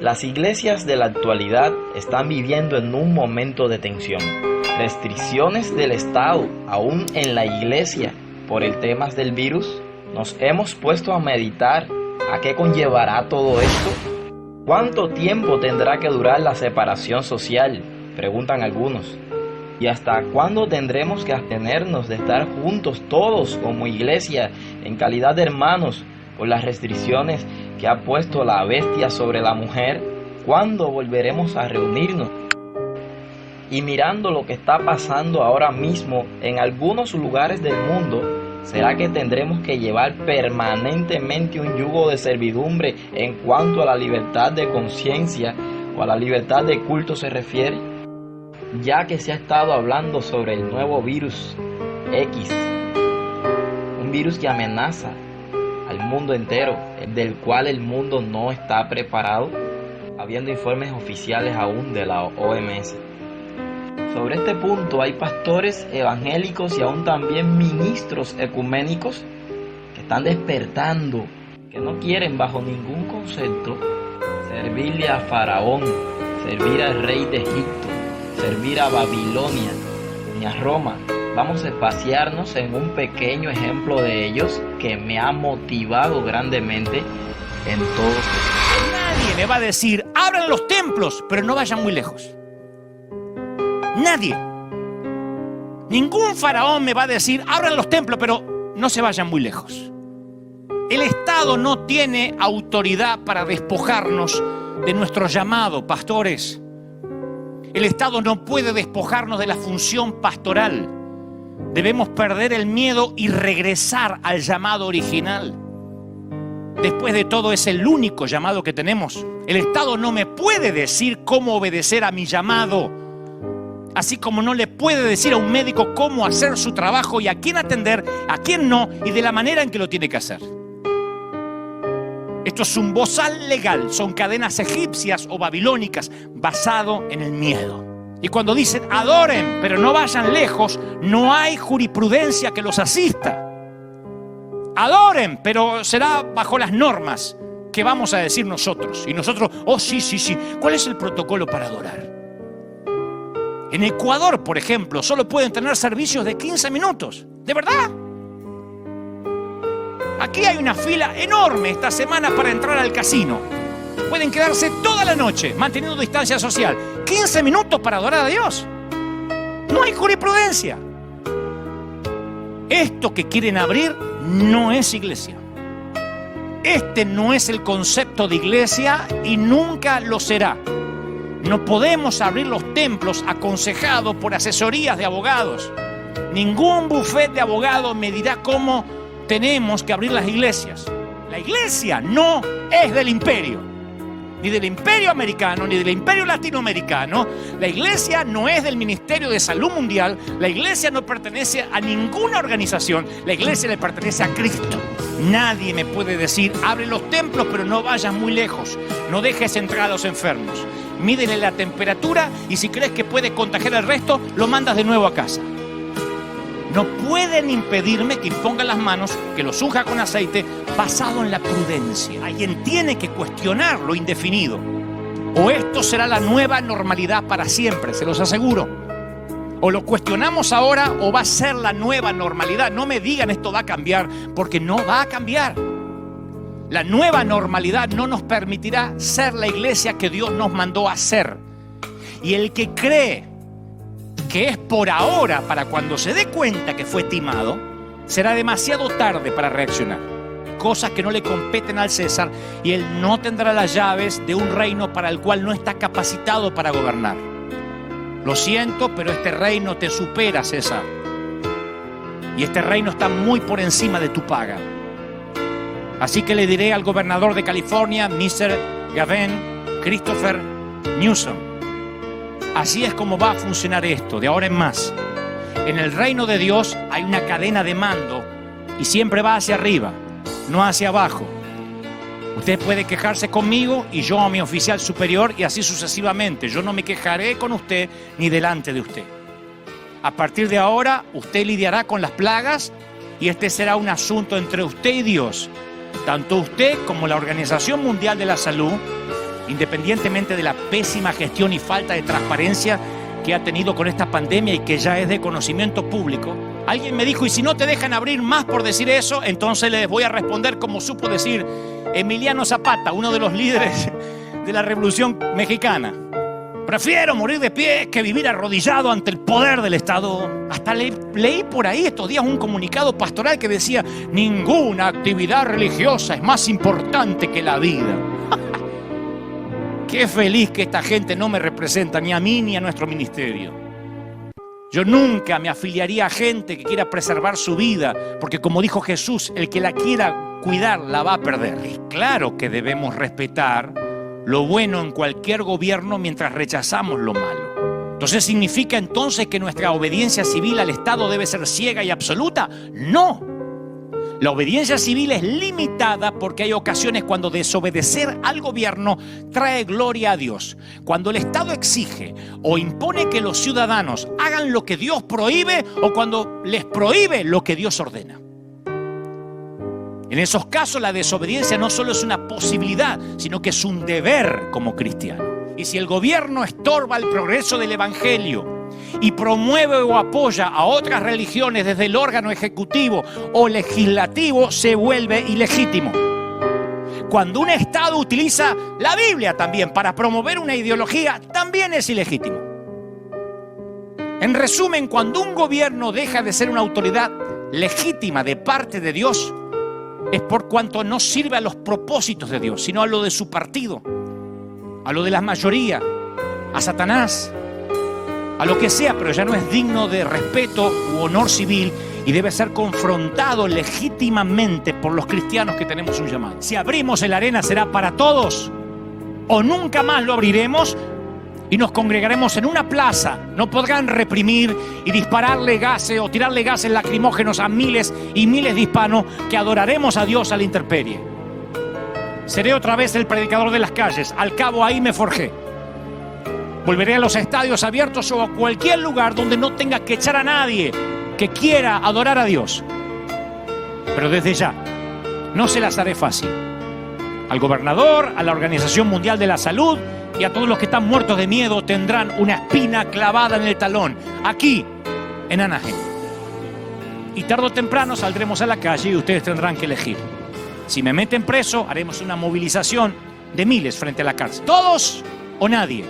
Las iglesias de la actualidad están viviendo en un momento de tensión. Restricciones del Estado, aún en la iglesia, por el tema del virus. Nos hemos puesto a meditar a qué conllevará todo esto. ¿Cuánto tiempo tendrá que durar la separación social?, preguntan algunos. ¿Y hasta cuándo tendremos que abstenernos de estar juntos todos como iglesia en calidad de hermanos por las restricciones que ha puesto la bestia sobre la mujer? ¿Cuándo volveremos a reunirnos? Y mirando lo que está pasando ahora mismo en algunos lugares del mundo, ¿será que tendremos que llevar permanentemente un yugo de servidumbre en cuanto a la libertad de conciencia o a la libertad de culto se refiere? Ya que se ha estado hablando sobre el nuevo virus X, un virus que amenaza al mundo entero, del cual el mundo no está preparado, habiendo informes oficiales aún de la OMS. Sobre este punto hay pastores evangélicos y aún también ministros ecuménicos que están despertando, que no quieren bajo ningún concepto servirle a Faraón, servir al rey de Egipto, servir a Babilonia ni a Roma. Vamos a pasearnos en un pequeño ejemplo de ellos que me ha motivado grandemente en todo esto. Nadie me va a decir, abran los templos, pero no vayan muy lejos. Nadie. Ningún faraón me va a decir, abran los templos, pero no se vayan muy lejos. El Estado no tiene autoridad para despojarnos de nuestro llamado, pastores. El Estado no puede despojarnos de la función pastoral. Debemos perder el miedo y regresar al llamado original. Después de todo, es el único llamado que tenemos. El Estado no me puede decir cómo obedecer a mi llamado, así como no le puede decir a un médico cómo hacer su trabajo y a quién atender, a quién no, y de la manera en que lo tiene que hacer. Esto es un bozal legal, son cadenas egipcias o babilónicas basado en el miedo. Y cuando dicen adoren, pero no vayan lejos, no hay jurisprudencia que los asista. Adoren, pero será bajo las normas que vamos a decir nosotros. Y nosotros, oh sí. ¿Cuál es el protocolo para adorar? En Ecuador, por ejemplo, solo pueden tener servicios de 15 minutos. ¿De verdad? Aquí hay una fila enorme esta semana para entrar al casino. Pueden quedarse toda la noche manteniendo distancia social. 15 minutos para adorar a Dios. No hay jurisprudencia. Esto que quieren abrir no es iglesia. Este no es el concepto de iglesia y nunca lo será. No podemos abrir los templos aconsejados por asesorías de abogados. Ningún bufete de abogados me dirá cómo tenemos que abrir las iglesias. La iglesia no es del imperio, ni del imperio americano, ni del imperio latinoamericano. La iglesia no es del Ministerio de Salud Mundial. La iglesia no pertenece a ninguna organización. La iglesia le pertenece a Cristo. Nadie me puede decir, abre los templos, pero no vayas muy lejos. No dejes entrar a los enfermos. Mídele la temperatura y si crees que puede contagiar al resto, lo mandas de nuevo a casa. No pueden impedirme que imponga las manos, que los unja con aceite, basado en la prudencia. Alguien tiene que cuestionar lo indefinido. O esto será la nueva normalidad para siempre, se los aseguro. O lo cuestionamos ahora o va a ser la nueva normalidad. No me digan esto va a cambiar, porque no va a cambiar. La nueva normalidad no nos permitirá ser la iglesia que Dios nos mandó a ser. Y el que cree que es por ahora, para cuando se dé cuenta que fue timado, será demasiado tarde para reaccionar. Cosas que no le competen al César y él no tendrá las llaves de un reino para el cual no está capacitado para gobernar. Lo siento, pero este reino te supera, César. Y este reino está muy por encima de tu paga. Así que le diré al gobernador de California, Mr. Gavin Christopher Newsom, así es como va a funcionar esto, de ahora en más. En el reino de Dios hay una cadena de mando y siempre va hacia arriba, no hacia abajo. Usted puede quejarse conmigo y yo a mi oficial superior y así sucesivamente. Yo no me quejaré con usted ni delante de usted. A partir de ahora, usted lidiará con las plagas y este será un asunto entre usted y Dios. Tanto usted como la Organización Mundial de la Salud independientemente de la pésima gestión y falta de transparencia que ha tenido con esta pandemia y que ya es de conocimiento público. Alguien me dijo, y si no te dejan abrir más por decir eso, entonces les voy a responder como supo decir Emiliano Zapata, uno de los líderes de la Revolución Mexicana. Prefiero morir de pie que vivir arrodillado ante el poder del Estado. Hasta leí por ahí estos días un comunicado pastoral que decía: ninguna actividad religiosa es más importante que la vida. Qué feliz que esta gente no me representa ni a mí ni a nuestro ministerio. Yo nunca me afiliaría a gente que quiera preservar su vida, porque como dijo Jesús, el que la quiera cuidar la va a perder. Y claro que debemos respetar lo bueno en cualquier gobierno mientras rechazamos lo malo. Entonces, ¿significa entonces que nuestra obediencia civil al Estado debe ser ciega y absoluta? No. La obediencia civil es limitada porque hay ocasiones cuando desobedecer al gobierno trae gloria a Dios. Cuando el Estado exige o impone que los ciudadanos hagan lo que Dios prohíbe o cuando les prohíbe lo que Dios ordena. En esos casos la desobediencia no solo es una posibilidad, sino que es un deber como cristiano. Y si el gobierno estorba el progreso del evangelio y promueve o apoya a otras religiones desde el órgano ejecutivo o legislativo, se vuelve ilegítimo. Cuando un Estado utiliza la Biblia también para promover una ideología, también es ilegítimo. En resumen, cuando un gobierno deja de ser una autoridad legítima de parte de Dios, es por cuanto no sirve a los propósitos de Dios, sino a lo de su partido, a lo de la mayoría, a Satanás, a lo que sea, pero ya no es digno de respeto u honor civil y debe ser confrontado legítimamente por los cristianos que tenemos un llamado. Si abrimos el arena será para todos o nunca más lo abriremos y nos congregaremos en una plaza. No podrán reprimir y dispararle gases o tirarle gases lacrimógenos a miles y miles de hispanos que adoraremos a Dios a la intemperie. Seré otra vez el predicador de las calles. Al cabo ahí me forjé. Volveré a los estadios abiertos o a cualquier lugar donde no tenga que echar a nadie que quiera adorar a Dios. Pero desde ya, no se las haré fácil. Al gobernador, a la Organización Mundial de la Salud y a todos los que están muertos de miedo tendrán una espina clavada en el talón, aquí, en Anaheim. Y tarde o temprano saldremos a la calle y ustedes tendrán que elegir. Si me meten preso, haremos una movilización de miles frente a la cárcel. ¿Todos o nadie?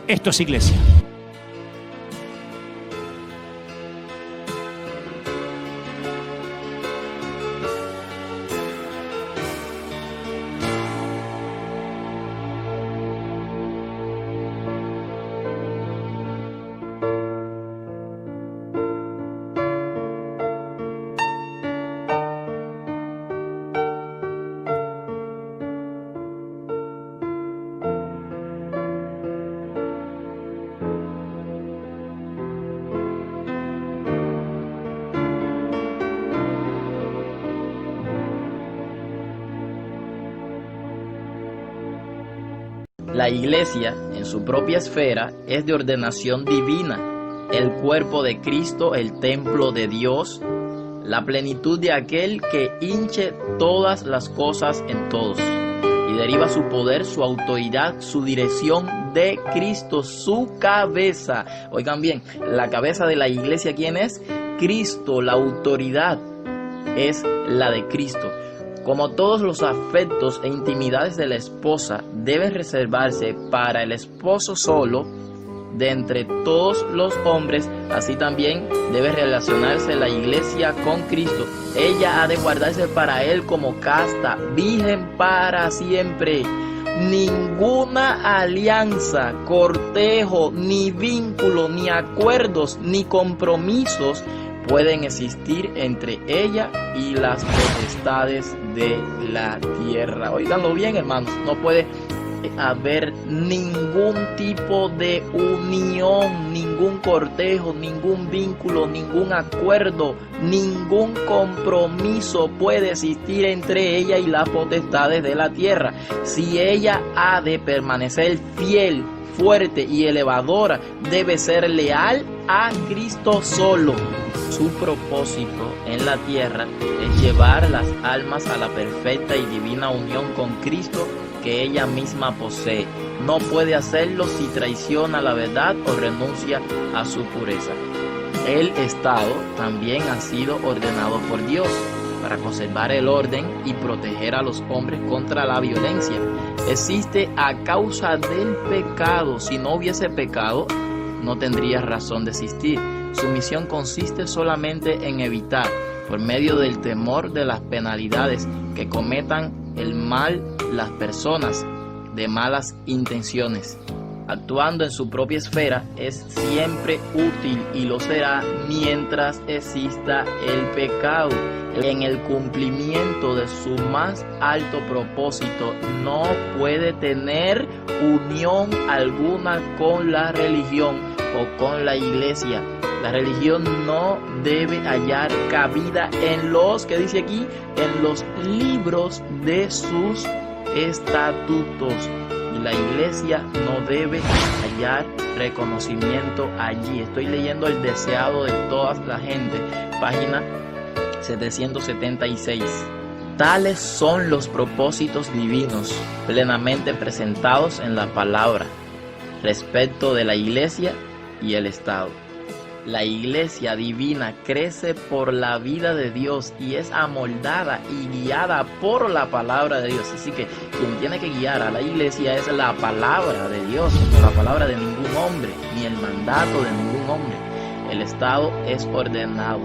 Esto es iglesia. La iglesia, en su propia esfera, es de ordenación divina, el cuerpo de Cristo, el templo de Dios, la plenitud de aquel que hinche todas las cosas en todos, y deriva su poder, su autoridad, su dirección de Cristo, su cabeza. Oigan bien, la cabeza de la iglesia, ¿quién es? Cristo. La autoridad es la de Cristo. Como todos los afectos e intimidades de la esposa deben reservarse para el esposo solo, de entre todos los hombres, así también debe relacionarse la iglesia con Cristo. Ella ha de guardarse para él como casta, virgen para siempre. Ninguna alianza, cortejo, ni vínculo, ni acuerdos, ni compromisos pueden existir entre ella y las potestades de la tierra. Óiganlo bien, hermanos, no puede haber ningún tipo de unión, ningún cortejo, ningún vínculo, ningún acuerdo, ningún compromiso puede existir entre ella y las potestades de la tierra. Si ella ha de permanecer fiel, fuerte y elevadora, debe ser leal a Cristo solo. Su propósito en la tierra es llevar las almas a la perfecta y divina unión con Cristo que ella misma posee. No puede hacerlo si traiciona la verdad o renuncia a su pureza. El Estado también ha sido ordenado por Dios para conservar el orden y proteger a los hombres contra la violencia. Existe a causa del pecado. Si no hubiese pecado, no tendría razón de existir. Su misión consiste solamente en evitar, por medio del temor de las penalidades, que cometan el mal las personas de malas intenciones. Actuando en su propia esfera es siempre útil y lo será mientras exista el pecado. En el cumplimiento de su más alto propósito no puede tener unión alguna con la religión o con la iglesia. La religión no debe hallar cabida en los, ¿qué dice aquí? En los libros de sus estatutos. Y la iglesia no debe hallar reconocimiento allí. Estoy leyendo El deseado de toda la gente, página 776. Tales son los propósitos divinos plenamente presentados en la palabra respecto de la iglesia y el Estado. La iglesia divina crece por la vida de Dios y es amoldada y guiada por la palabra de Dios. Así que quien tiene que guiar a la iglesia es la palabra de Dios, no la palabra de ningún hombre, ni el mandato de ningún hombre. El Estado es ordenado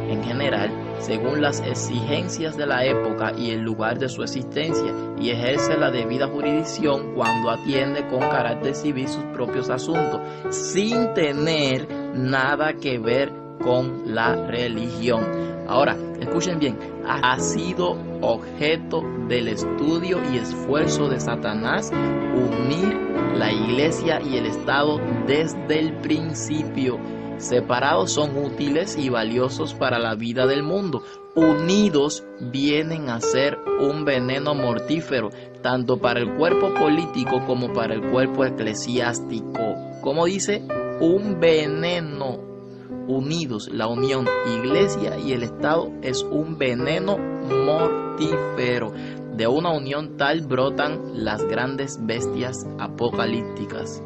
en general según las exigencias de la época y el lugar de su existencia, y ejerce la debida jurisdicción cuando atiende con carácter civil sus propios asuntos, sin tener nada que ver con la religión. Ahora, escuchen bien, ha sido objeto del estudio y esfuerzo de Satanás unir la iglesia y el Estado desde el principio. Separados son útiles y valiosos para la vida del mundo. Unidos vienen a ser un veneno mortífero, tanto para el cuerpo político como para el cuerpo eclesiástico. ¿Cómo dice? Un veneno. Unidos, la unión iglesia y el Estado es un veneno mortífero. De una unión tal brotan las grandes bestias apocalípticas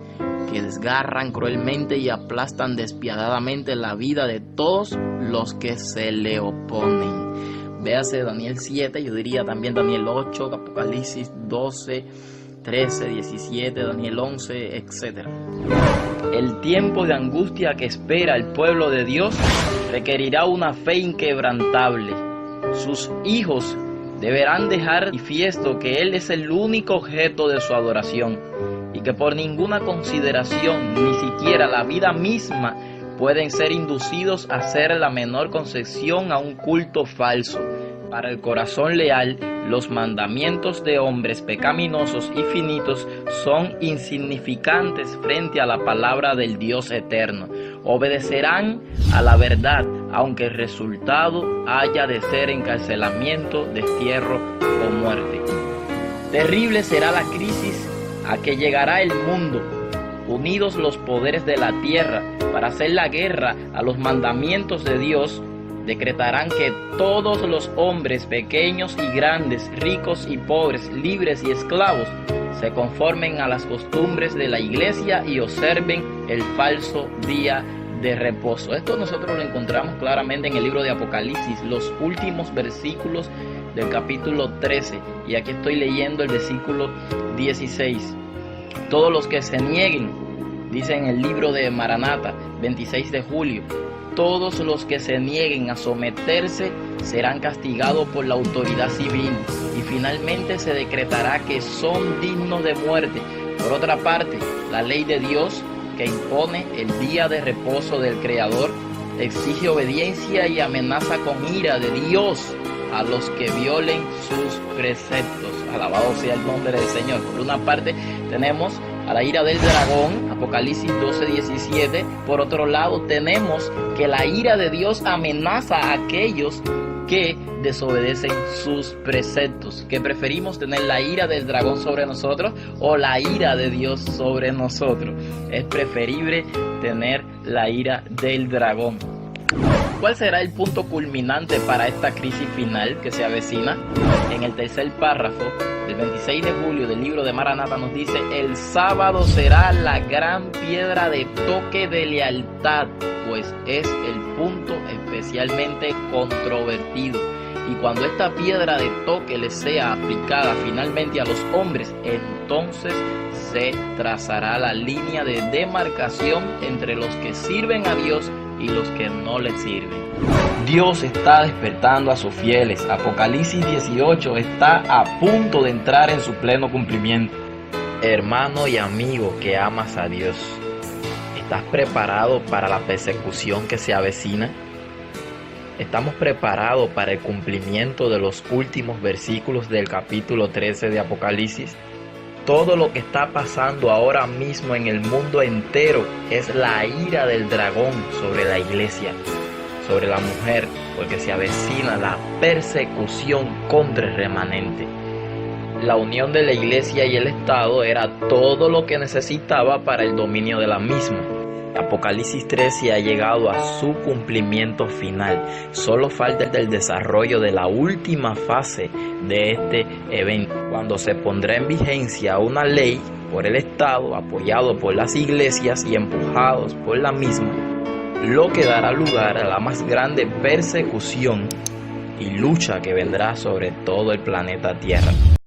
que desgarran cruelmente y aplastan despiadadamente la vida de todos los que se le oponen. Véase Daniel 7, yo diría también Daniel 8, Apocalipsis 12, 13, 17, Daniel 11, etc. El tiempo de angustia que espera el pueblo de Dios requerirá una fe inquebrantable. Sus hijos deberán dejar manifiesto que Él es el único objeto de su adoración y que por ninguna consideración, ni siquiera la vida misma, pueden ser inducidos a hacer la menor concesión a un culto falso. Para el corazón leal, los mandamientos de hombres pecaminosos y finitos son insignificantes frente a la palabra del Dios eterno. Obedecerán a la verdad, aunque el resultado haya de ser encarcelamiento, destierro o muerte. Terrible será la crisis a que llegará el mundo. Unidos los poderes de la tierra para hacer la guerra a los mandamientos de Dios, decretarán que todos los hombres, pequeños y grandes, ricos y pobres, libres y esclavos, se conformen a las costumbres de la iglesia y observen el falso día de reposo. Esto nosotros lo encontramos claramente en el libro de Apocalipsis, los últimos versículos del capítulo 13, y aquí estoy leyendo el versículo 16. Todos los que se nieguen, dice en el libro de Maranata, 26 de julio, todos los que se nieguen a someterse serán castigados por la autoridad civil y finalmente se decretará que son dignos de muerte. Por otra parte, la ley de Dios que impone el día de reposo del Creador exige obediencia y amenaza con ira de Dios a los que violen sus preceptos. Alabado sea el nombre del Señor. Por una parte tenemos a la ira del dragón, Apocalipsis 12:17. Por otro lado tenemos que la ira de Dios amenaza a aquellos que desobedecen sus preceptos. ¿Qué preferimos, tener la ira del dragón sobre nosotros o la ira de Dios sobre nosotros? Es preferible tener la ira del dragón. ¿Cuál será el punto culminante para esta crisis final que se avecina? En el tercer párrafo del 26 de julio del libro de Maranatha nos dice: el sábado será la gran piedra de toque de lealtad, pues es el punto especialmente controvertido. Y cuando esta piedra de toque le sea aplicada finalmente a los hombres, entonces se trazará la línea de demarcación entre los que sirven a Dios y los que no le sirven. Dios está despertando a sus fieles. Apocalipsis 18 está a punto de entrar en su pleno cumplimiento. Hermano y amigo que amas a Dios, ¿estás preparado para la persecución que se avecina? ¿Estamos preparados para el cumplimiento de los últimos versículos del capítulo 13 de Apocalipsis? Todo lo que está pasando ahora mismo en el mundo entero es la ira del dragón sobre la iglesia, sobre la mujer, porque se avecina la persecución contra el remanente. La unión de la iglesia y el Estado era todo lo que necesitaba para el dominio de la misma. Apocalipsis 13 ha llegado a su cumplimiento final. Solo falta el desarrollo de la última fase de este evento, cuando se pondrá en vigencia una ley por el Estado, apoyado por las iglesias y empujados por la misma, lo que dará lugar a la más grande persecución y lucha que vendrá sobre todo el planeta Tierra.